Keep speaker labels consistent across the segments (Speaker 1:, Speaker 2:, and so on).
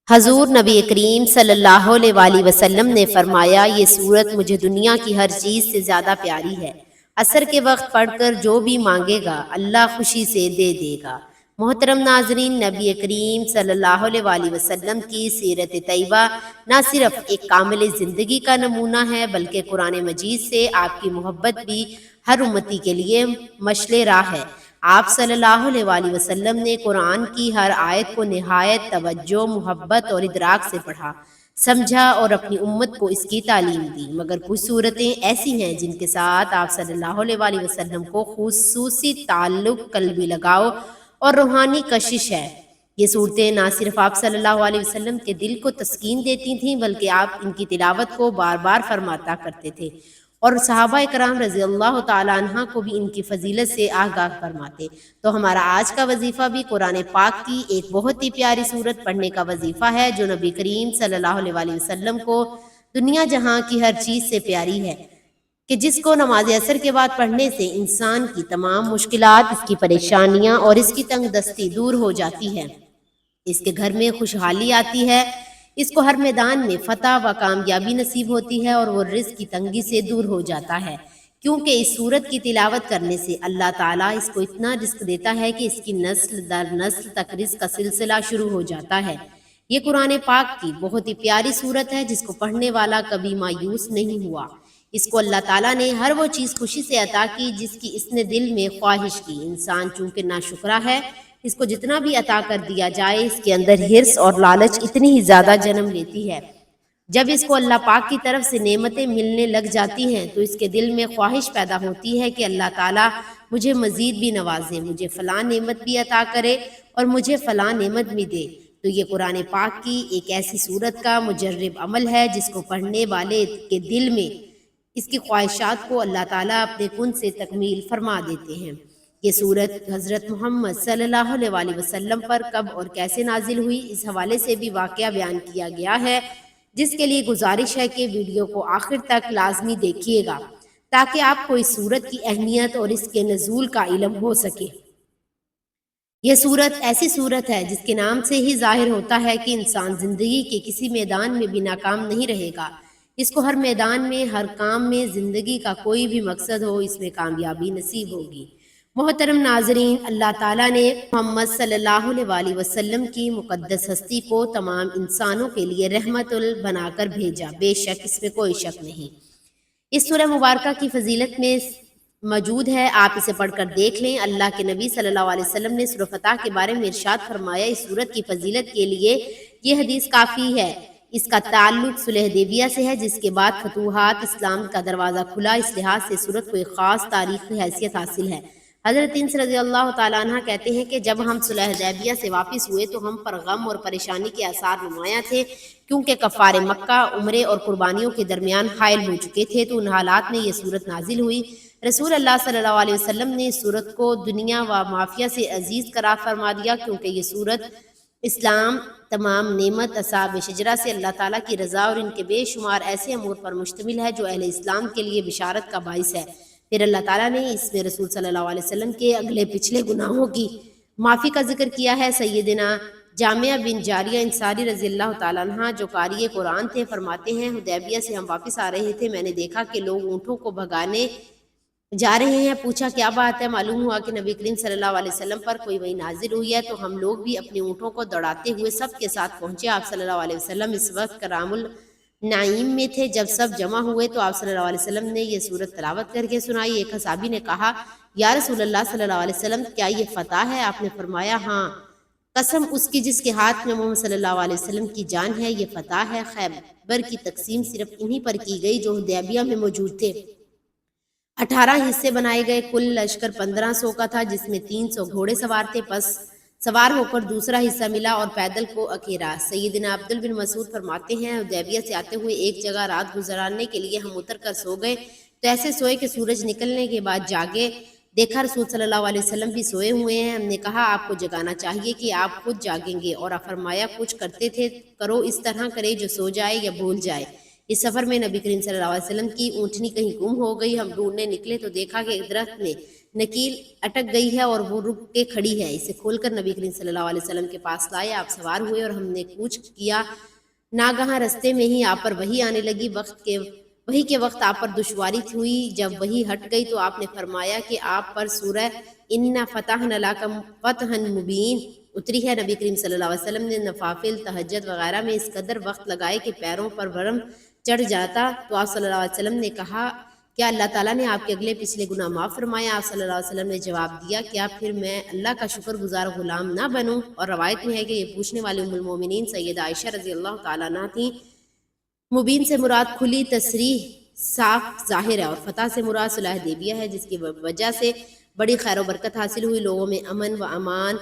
Speaker 1: حضور نبی کریم صلی اللہ علیہ وآلہ وسلم نے فرمایا، یہ سورت مجھے دنیا کی ہر چیز سے زیادہ پیاری ہے۔ عصر کے وقت پڑھ کر جو بھی مانگے گا اللہ خوشی سے دے دے گا۔ محترم ناظرین، نبی کریم صلی اللہ علیہ وآلہ وسلم کی سیرت طیبہ نہ صرف ایک کامل زندگی کا نمونہ ہے بلکہ قرآن مجید سے آپ کی محبت بھی ہر امتی کے لیے مشعل راہ ہے۔ آپ صلی اللہ علیہ وآلہ وسلم نے قرآن کی ہر آیت کو نہایت توجہ، محبت اور ادراک سے پڑھا، سمجھا اور اپنی امت کو اس کی تعلیم دی۔ مگر کچھ صورتیں ایسی ہیں جن کے ساتھ آپ صلی اللہ علیہ وآلہ وسلم کو خصوصی تعلق، قلبی لگاؤ اور روحانی کشش ہے۔ یہ صورتیں نہ صرف آپ صلی اللہ علیہ وسلم کے دل کو تسکین دیتی تھیں بلکہ آپ ان کی تلاوت کو بار بار فرماتا کرتے تھے اور صحابہ کرام رضی اللہ تعالی عنہ کو بھی ان کی فضیلت سے آگاہ فرماتے۔ تو ہمارا آج کا وظیفہ بھی قرآن پاک کی ایک بہت ہی پیاری صورت پڑھنے کا وظیفہ ہے جو نبی کریم صلی اللہ علیہ وآلہ وسلم کو دنیا جہاں کی ہر چیز سے پیاری ہے، کہ جس کو نماز عصر کے بعد پڑھنے سے انسان کی تمام مشکلات، اس کی پریشانیاں اور اس کی تنگ دستی دور ہو جاتی ہے، اس کے گھر میں خوشحالی آتی ہے، اس کو ہر میدان میں فتح و کامیابی نصیب ہوتی ہے اور وہ رزق کی تنگی سے دور ہو جاتا ہے، کیونکہ اس سورت کی تلاوت کرنے سے اللہ تعالیٰ اس کو اتنا رزق دیتا ہے کہ اس کی نسل در نسل تک رزق کا سلسلہ شروع ہو جاتا ہے۔ یہ قرآن پاک کی بہت ہی پیاری سورت ہے جس کو پڑھنے والا کبھی مایوس نہیں ہوا۔ اس کو اللہ تعالیٰ نے ہر وہ چیز خوشی سے عطا کی جس کی اس نے دل میں خواہش کی۔ انسان چونکہ ناشکرا ہے، اس کو جتنا بھی عطا کر دیا جائے اس کے اندر حرص اور لالچ اتنی ہی زیادہ جنم لیتی ہے۔ جب اس کو اللہ پاک کی طرف سے نعمتیں ملنے لگ جاتی ہیں تو اس کے دل میں خواہش پیدا ہوتی ہے کہ اللہ تعالیٰ مجھے مزید بھی نوازے، مجھے فلاں نعمت بھی عطا کرے اور مجھے فلاں نعمت بھی دے۔ تو یہ قرآن پاک کی ایک ایسی صورت کا مجرب عمل ہے جس کو پڑھنے والے کے دل میں اس کی خواہشات کو اللہ تعالیٰ اپنے کن سے تکمیل فرما دیتے ہیں۔ یہ سورت حضرت محمد صلی اللہ علیہ وآلہ وسلم پر کب اور کیسے نازل ہوئی، اس حوالے سے بھی واقعہ بیان کیا گیا ہے، جس کے لیے گزارش ہے کہ ویڈیو کو آخر تک لازمی دیکھیے گا تاکہ آپ کو اس سورت کی اہمیت اور اس کے نزول کا علم ہو سکے۔ یہ سورت ایسی سورت ہے جس کے نام سے ہی ظاہر ہوتا ہے کہ انسان زندگی کے کسی میدان میں بھی ناکام نہیں رہے گا۔ اس کو ہر میدان میں، ہر کام میں، زندگی کا کوئی بھی مقصد ہو، اس میں کامیابی نصیب ہوگی۔ محترم ناظرین، اللہ تعالیٰ نے محمد صلی اللہ علیہ وآلہ وسلم کی مقدس ہستی کو تمام انسانوں کے لیے رحمت بنا کر بھیجا، بے شک اس میں کوئی شک نہیں۔ اس سورہ مبارکہ کی فضیلت میں موجود ہے، آپ اسے پڑھ کر دیکھ لیں۔ اللہ کے نبی صلی اللہ علیہ وسلم نے سورہ فتح کے بارے میں ارشاد فرمایا، اس سورت کی فضیلت کے لیے یہ حدیث کافی ہے۔ اس کا تعلق صلح حدیبیہ سے ہے جس کے بعد فتوحات اسلام کا دروازہ کھلا، اس لحاظ سے سورت کو ایک خاص تاریخی حیثیت حاصل ہے۔ حضرت انس رضی اللہ تعالیٰ عنہ کہتے ہیں کہ جب ہم صلح حدیبیہ سے واپس ہوئے تو ہم پر غم اور پریشانی کے آثار نمایاں تھے، کیونکہ کفار مکہ عمرے اور قربانیوں کے درمیان حائل ہو چکے تھے۔ تو ان حالات میں یہ سورت نازل ہوئی۔ رسول اللہ صلی اللہ علیہ وسلم نے اس سورت کو دنیا و مافیہ سے عزیز قرار فرما دیا، کیونکہ یہ سورت اسلام، تمام نعمت، اصحاب شجرہ سے اللہ تعالیٰ کی رضا اور ان کے بے شمار ایسے امور پر مشتمل ہے جو اہل اسلام کے لیے بشارت کا باعث ہے۔ پھر اللہ تعالیٰ نے اس میں رسول صلی اللہ علیہ وسلم کے اگلے پچھلے گناہوں کی معافی کا ذکر کیا ہے۔ سیدنا جامعہ بن جاریہ انصاری رضی اللہ تعالیٰ عنہ جو قاری قرآن تھے فرماتے ہیں، حدیبیہ سے ہم واپس آ رہے تھے، میں نے دیکھا کہ لوگ اونٹوں کو بھگانے جا رہے ہیں۔ پوچھا کیا بات ہے؟ معلوم ہوا کہ نبی کریم صلی اللہ علیہ وسلم پر کوئی وحی نازل ہوئی ہے۔ تو ہم لوگ بھی اپنے اونٹوں کو دوڑاتے ہوئے سب کے ساتھ پہنچے۔ آپ صلی اللہ علیہ وسلم اس وقت کرام النعیم میں تھے۔ جب سب جمع ہوئے تو آپ صلی اللہ علیہ وسلم نے یہ سورت تلاوت کر کے سنائی۔ ایک صحابی نے کہا، یا رسول اللہ صلی اللہ علیہ وسلم، کیا یہ فتح ہے؟ آپ نے فرمایا، ہاں، قسم اس کی جس کے ہاتھ میں محمد صلی اللہ علیہ وسلم کی جان ہے، یہ فتح ہے۔ خیبر کی تقسیم صرف انہی پر کی گئی جو حدیبیہ میں موجود تھے۔ 18 حصے بنائے گئے، کل لشکر 1500 کا تھا، جس میں 300 گھوڑے سوار تھے۔ پس سوار ہو کر دوسرا حصہ ملا اور پیدل کو اکیرا۔ سیدنا عبد بن مسعود فرماتے ہیں، حدیبیہ سے آتے ہوئے ایک جگہ رات گزارنے کے لیے ہم اتر کر سو گئے، تو ایسے سوئے کہ سورج نکلنے کے بعد جاگے، دیکھا رسول صلی اللہ علیہ وسلم بھی سوئے ہوئے ہیں۔ ہم نے کہا آپ کو جگانا چاہیے کہ آپ خود جاگیں گے، اور فرمایا کچھ کرتے تھے کرو، اس طرح کرے جو سو جائے یا بھول جائے۔ اس سفر میں نبی کریم صلی اللہ علیہ وسلم کی اونٹنی کہیں گم ہو گئی. ہم ڈھونڈنے نکلے تو دیکھا کہ ایک درخت میں نکیل اٹک گئی ہے اور وہ رک کے کھڑی ہے. اسے کھول کر نبی کریم صلی اللہ علیہ وسلم کے پاس لائے. آپ سوار ہوئے اور ہم نے کوچ کیا. ناگہاں رستے میں ہی آپ پر وحی آنے لگی. وحی کے وقت آپ پر دشواری ہوئی. جب وحی ہٹ گئی تو آپ نے فرمایا کہ آپ پر سورہ اِنَّا فَتَحْنَا لَكَ فَتْحًا مُبِينًا اتری ہے. نبی کریم صلی اللہ علیہ وسلم نے نوافل تہجد وغیرہ میں اس قدر وقت لگائے کہ پیروں پر ورم چڑھ جاتا. تو آپ صلی اللہ علیہ وسلم نے کہا کیا اللہ تعالیٰ نے آپ کے اگلے پچھلے گناہ معاف فرمائے؟ آپ صلی اللہ علیہ وسلم نے جواب دیا کیا پھر میں اللہ کا شکر گزار غلام نہ بنوں؟ اور روایت میں ہے کہ یہ پوچھنے والے ام المومنین سیدہ عائشہ رضی اللہ تعالیٰ عنہا تھیں. مبین سے مراد کھلی تصریح صاف ظاہر ہے اور فتح سے مراد صلح حدیبیہ ہے جس کی وجہ سے بڑی خیر و برکت حاصل ہوئی. لوگوں میں امن و امان،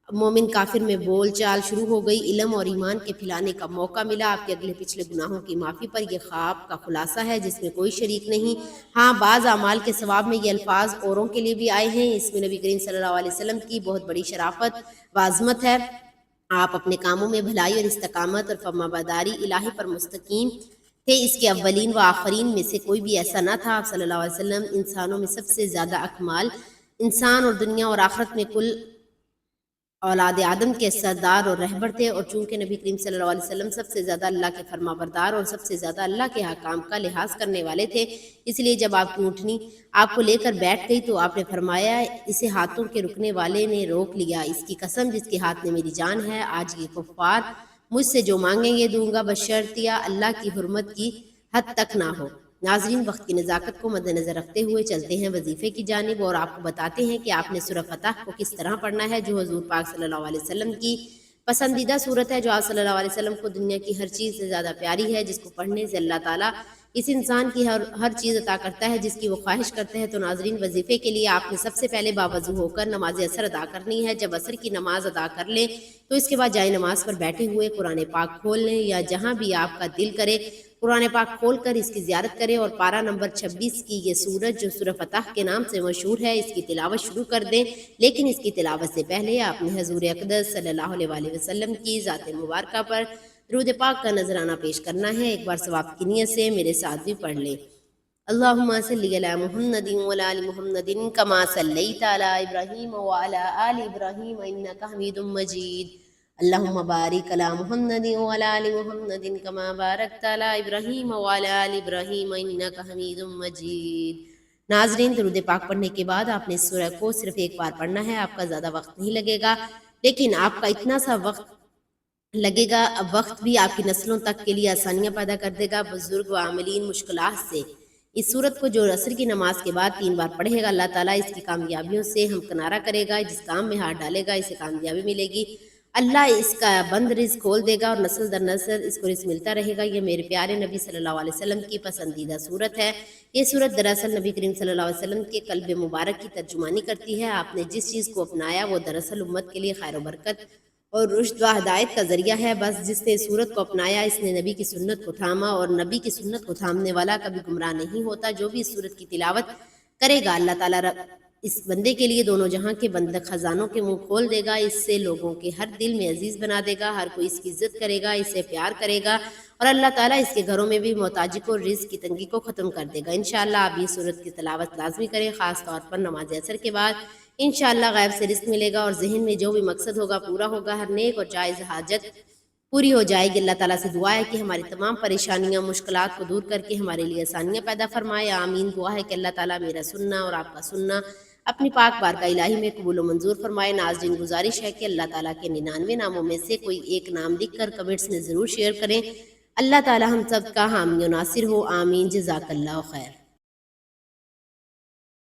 Speaker 1: مومن کافر میں بول چال شروع ہو گئی. علم اور ایمان کے پھیلانے کا موقع ملا. آپ کے اگلے پچھلے گناہوں کی معافی پر یہ خواب کا خلاصہ ہے جس میں کوئی شریک نہیں. ہاں بعض اعمال کے ثواب میں یہ الفاظ اوروں کے لیے بھی آئے ہیں. اس میں نبی کریم صلی اللہ علیہ وسلم کی بہت بڑی شرافت و عظمت ہے. آپ اپنے کاموں میں بھلائی اور استقامت اور فرمانبرداری الہی پر مستقیم تھے. اس کے اولین و آخرین میں سے کوئی بھی ایسا نہ تھا. آپ صلی اللہ علیہ وسلم انسانوں میں سب سے زیادہ اکمال انسان اور دنیا اور آخرت میں کل اولاد آدم کے سردار اور رہبر تھے. اور چونکہ نبی کریم صلی اللہ علیہ وسلم سب سے زیادہ اللہ کے فرما بردار اور سب سے زیادہ اللہ کے حکام کا لحاظ کرنے والے تھے، اس لیے جب آپ کی اونٹنی آپ کو لے کر بیٹھ گئی تو آپ نے فرمایا اسے ہاتھوں کے رکنے والے نے روک لیا. اس کی قسم جس کے ہاتھ میں میری جان ہے، آج یہ کفار مجھ سے جو مانگیں گے دوں گا بشرطیہ اللہ کی حرمت کی حد تک نہ ہو. ناظرین، وقت کی نزاکت کو مد نظر رکھتے ہوئے چلتے ہیں وظیفے کی جانب اور آپ کو بتاتے ہیں کہ آپ نے سورہ فتح کو کس طرح پڑھنا ہے، جو حضور پاک صلی اللہ علیہ وسلم کی پسندیدہ صورت ہے، جو آپ صلی اللہ علیہ وسلم کو دنیا کی ہر چیز سے زیادہ پیاری ہے، جس کو پڑھنے سے اللہ تعالیٰ اس انسان کی ہر چیز عطا کرتا ہے جس کی وہ خواہش کرتے ہیں. تو ناظرین، وظیفے کے لیے آپ نے سب سے پہلے باوضو ہو کر نماز عصر ادا کرنی ہے. جب عصر کی نماز ادا کر لیں تو اس کے بعد جائے نماز پر بیٹھے ہوئے قرآن پاک کھول لیں یا جہاں بھی آپ کا دل کرے قرآن پاک کھول کر اس کی زیارت کریں اور پارہ نمبر 26 کی یہ سورت جو سورہ فتح کے نام سے مشہور ہے اس کی تلاوت شروع کر دیں. لیکن اس کی تلاوت سے پہلے آپ نے حضور اقدس صلی اللہ علیہ وسلم کی ذات مبارکہ پر درود پاک کا نذرانہ پیش کرنا ہے. ایک بار ثواب کی نیت سے میرے ساتھ بھی پڑھ لیں. اللہم صلی علی محمد وعلی آل محمد کما صلیت علی ابراہیم وعلی آل ابراہیم انک حمید مجید. اللہم بارک علی محمد وعلی آل محمد کما بارکت علی ابراہیم وعلی آل ابراہیم انک حمید مجید. ناظرین، درود پاک پڑھنے کے بعد آپ نے اس سورہ کو صرف ایک بار پڑھنا ہے. آپ کا زیادہ وقت نہیں لگے گا، لیکن آپ کا اتنا سا وقت لگے گا، اب وقت بھی آپ کی نسلوں تک کے لیے آسانیاں پیدا کر دے گا. بزرگ و عاملین مشکلات سے اس صورت کو جو عصر کی نماز کے بعد 3 بار پڑھے گا، اللہ تعالیٰ اس کی کامیابیوں سے ہمکنارہ کرے گا. جس کام میں ہاتھ ڈالے گا اسے کامیابی ملے گی. اللہ اس کا بند رزق کھول دے گا اور نسل در نسل اس کو رزق ملتا رہے گا. یہ میرے پیارے نبی صلی اللہ علیہ وسلم کی پسندیدہ صورت ہے. یہ صورت دراصل نبی کریم صلی اللہ علیہ وسلم کے قلب مبارک کی ترجمانی کرتی ہے. آپ نے جس چیز کو اپنایا وہ دراصل امت کے لیے خیر و برکت اور رشد و ہدایت کا ذریعہ ہے. بس جس نے صورت کو اپنایا اس نے نبی کی سنت کو تھاما، اور نبی کی سنت کو تھامنے والا کبھی گمراہ نہیں ہوتا. جو بھی اس صورت کی تلاوت کرے گا، اللہ تعالیٰ اس بندے کے لیے دونوں جہاں کے بند خزانوں کے منہ کھول دے گا. اس سے لوگوں کے ہر دل میں عزیز بنا دے گا. ہر کوئی اس کی عزت کرے گا، اسے پیار کرے گا، اور اللہ تعالیٰ اس کے گھروں میں بھی محتاجی کو، رزق کی تنگی کو ختم کر دے گا. انشاءاللہ آپ یہ صورت کی تلاوت لازمی کریں، خاص طور پر نماز عصر کے بعد. انشاءاللہ غیب سے رزق ملے گا اور ذہن میں جو بھی مقصد ہوگا پورا ہوگا. ہر نیک اور جائز حاجت پوری ہو جائے گی. اللہ تعالیٰ سے دعا ہے کہ ہماری تمام پریشانیاں، مشکلات کو دور کر کے ہمارے لیے آسانیاں پیدا فرمائے. آمین. دعا ہے کہ اللہ تعالیٰ میرا سننا اور آپ کا سننا اپنی پاک بارگاہ الہی میں قبول و منظور فرمائے. ناظرین، گزارش ہے کہ اللہ تعالیٰ کے 99 ناموں میں سے کوئی ایک نام لکھ کر کمنٹس میں ضرور شیئر کریں. اللہ تعالیٰ ہم سب کا حامی و ناصر ہو. آمین. جزاک اللہ خیر.